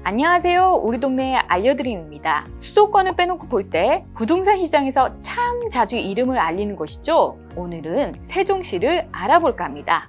안녕하세요. 우리 동네 알려드림입니다. 수도권을 빼놓고 볼 때 부동산 시장에서 참 자주 이름을 알리는 곳이죠. 오늘은 세종시를 알아볼까 합니다.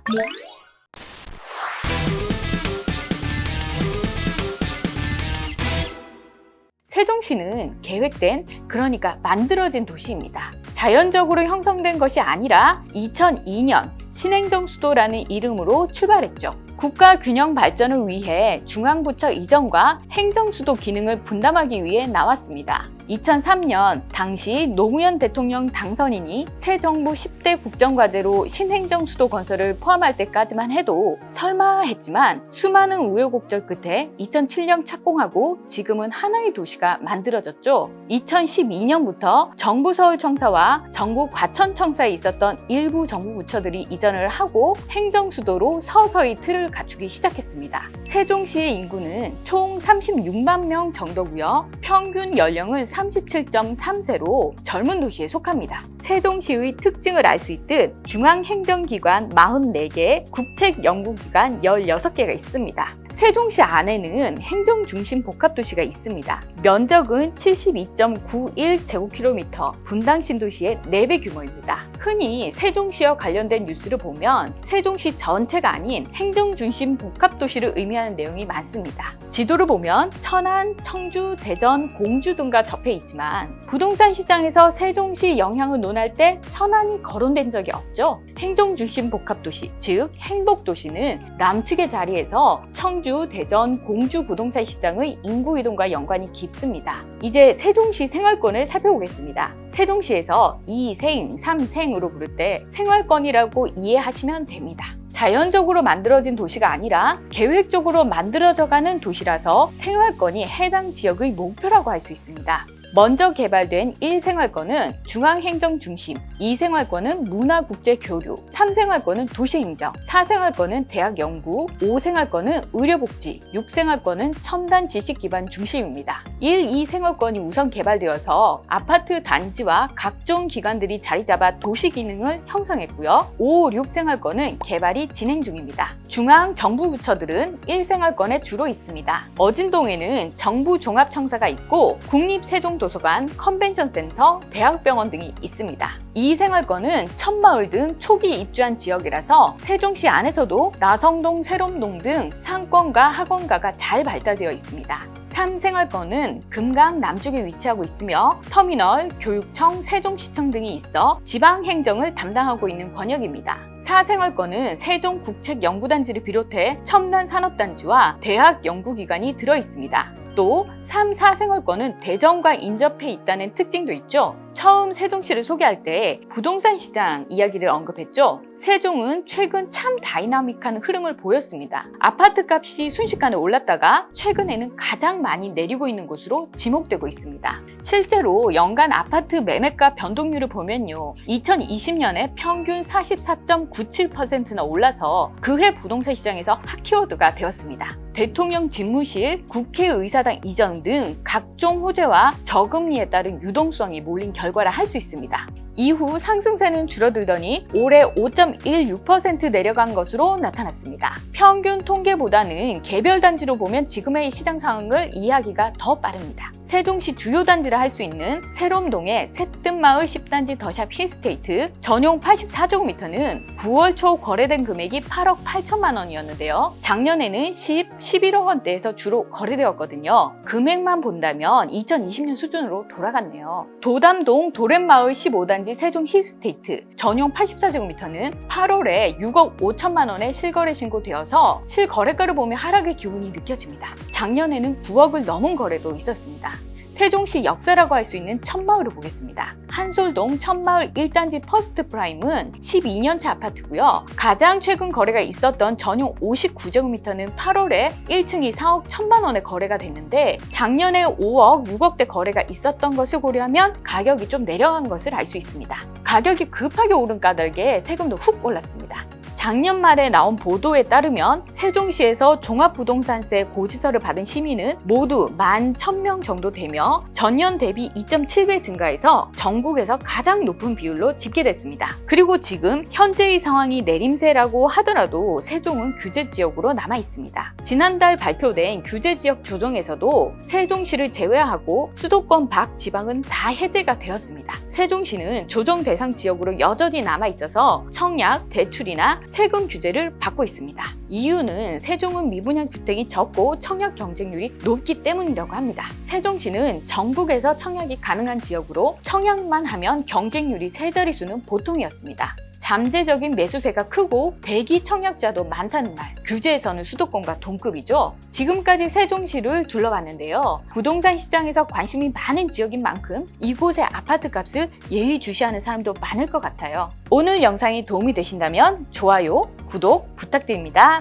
세종시는 계획된, 그러니까 만들어진 도시입니다. 자연적으로 형성된 것이 아니라 2002년 신행정수도라는 이름으로 출발했죠. 국가 균형 발전을 위해 중앙부처 이전과 행정수도 기능을 분담하기 위해 나왔습니다. 2003년 당시 노무현 대통령 당선인이 새 정부 10대 국정과제로 신행정수도 건설을 포함할 때까지만 해도 설마 했지만 수많은 우여곡절 끝에 2007년 착공하고 지금은 하나의 도시가 만들어졌죠. 2012년부터 정부 서울청사와 정부 과천청사에 있었던 일부 정부 부처들이 이전을 하고 행정수도로 서서히 틀을 갖추기 시작했습니다. 세종시의 인구는 총 36만 명 정도고요. 평균 연령은 37.3세로 젊은 도시에 속합니다. 세종시의 특징을 알 수 있듯 중앙행정기관 44개, 국책연구기관 16개가 있습니다. 세종시 안에는 행정중심 복합도시가 있습니다. 면적은 72.91제곱킬로미터, 분당 신도시의 4배 규모입니다. 흔히 세종시와 관련된 뉴스를 보면 세종시 전체가 아닌 행정중심 복합도시를 의미하는 내용이 많습니다. 지도를 보면 천안, 청주, 대전, 공주 등과 접해 있지만 부동산 시장에서 세종시 영향을 논할 때 천안이 거론된 적이 없죠. 행정중심 복합도시, 즉 행복도시는 남측의 자리에서 청주, 대전, 공주 부동산 시장의 인구 이동과 연관이 깊습니다. 이제 세종시 생활권을 살펴보겠습니다. 세종시에서 2생, 3생으로 부를 때 생활권이라고 이해하시면 됩니다. 자연적으로 만들어진 도시가 아니라 계획적으로 만들어져가는 도시라서 생활권이 해당 지역의 목표라고 할 수 있습니다. 먼저 개발된 1생활권은 중앙행정중심, 2생활권은 문화국제교류, 3생활권은 도시행정, 4생활권은 대학연구, 5생활권은 의료복지, 6생활권은 첨단 지식기반 중심입니다. 1, 2생활권이 우선 개발되어서 아파트 단지와 각종 기관들이 자리잡아 도시기능을 형성했고요. 5, 6생활권은 개발이 진행 중입니다. 중앙 정부 부처들은 1생활권에 주로 있습니다. 어진동에는 정부종합청사가 있고 국립세종도서관, 컨벤션센터, 대학병원 등이 있습니다. 2생활권은 천마을 등 초기 입주한 지역이라서 세종시 안에서도 나성동, 세롬동 등 상권과 학원가가 잘 발달되어 있습니다. 3생활권은 금강 남쪽에 위치하고 있으며 터미널, 교육청, 세종시청 등이 있어 지방행정을 담당하고 있는 권역입니다. 4생활권은 세종국책연구단지를 비롯해 첨단산업단지와 대학연구기관이 들어있습니다. 또 3, 4생활권은 대전과 인접해 있다는 특징도 있죠. 처음 세종시를 소개할 때 부동산 시장 이야기를 언급했죠. 세종은 최근 참 다이나믹한 흐름을 보였습니다. 아파트 값이 순식간에 올랐다가 최근에는 가장 많이 내리고 있는 곳으로 지목되고 있습니다. 실제로 연간 아파트 매매가 변동률을 보면요, 2020년에 평균 44.97%나 올라서 그해 부동산 시장에서 핫키워드가 되었습니다. 대통령 집무실, 국회의사당 이전 등 각종 호재와 저금리에 따른 유동성이 몰린 결과라 할 수 있습니다. 이후 상승세는 줄어들더니 올해 5.16% 내려간 것으로 나타났습니다. 평균 통계보다는 개별 단지로 보면 지금의 시장 상황을 이해하기가 더 빠릅니다. 세종시 주요 단지라 할 수 있는 세롬동의 새뜸마을 10단지 더샵 힐스테이트 전용 84제곱미터는 9월 초 거래된 금액이 8억 8천만 원이었는데요. 작년에는 11억 원대에서 주로 거래되었거든요. 금액만 본다면 2020년 수준으로 돌아갔네요. 도담동 도렛마을 15단지 세종 힐스테이트 전용 84제곱미터는 8월에 6억 5천만 원에 실거래 신고되어서 실거래가를 보면 하락의 기운이 느껴집니다. 작년에는 9억을 넘은 거래도 있었습니다. 세종시 역사라고 할 수 있는 천마을을 보겠습니다. 한솔동 천마을 1단지 퍼스트 프라임은 12년차 아파트고요. 가장 최근 거래가 있었던 전용 59제곱미터는 8월에 1층이 4억 1천만 원에 거래가 됐는데 작년에 5억, 6억대 거래가 있었던 것을 고려하면 가격이 좀 내려간 것을 알 수 있습니다. 가격이 급하게 오른 까닭에 세금도 훅 올랐습니다. 작년 말에 나온 보도에 따르면 세종시에서 종합부동산세 고지서를 받은 시민은 모두 11,000명 정도 되며 전년 대비 2.7배 증가해서 전국에서 가장 높은 비율로 집계됐습니다. 그리고 지금 현재의 상황이 내림세라고 하더라도 세종은 규제 지역으로 남아 있습니다. 지난달 발표된 규제 지역 조정에서도 세종시를 제외하고 수도권 밖 지방은 다 해제가 되었습니다. 세종시는 조정 대상 지역으로 여전히 남아 있어서 청약, 대출이나 세금 규제를 받고 있습니다. 이유는 세종은 미분양 주택이 적고 청약 경쟁률이 높기 때문이라고 합니다. 세종시는 전국에서 청약이 가능한 지역으로 청약만 하면 경쟁률이 세 자릿수는 보통이었습니다. 잠재적인 매수세가 크고 대기 청약자도 많다는 말, 규제에서는 수도권과 동급이죠. 지금까지 세종시를 둘러봤는데요. 부동산 시장에서 관심이 많은 지역인 만큼 이곳의 아파트 값을 예의주시하는 사람도 많을 것 같아요. 오늘 영상이 도움이 되신다면 좋아요, 구독 부탁드립니다.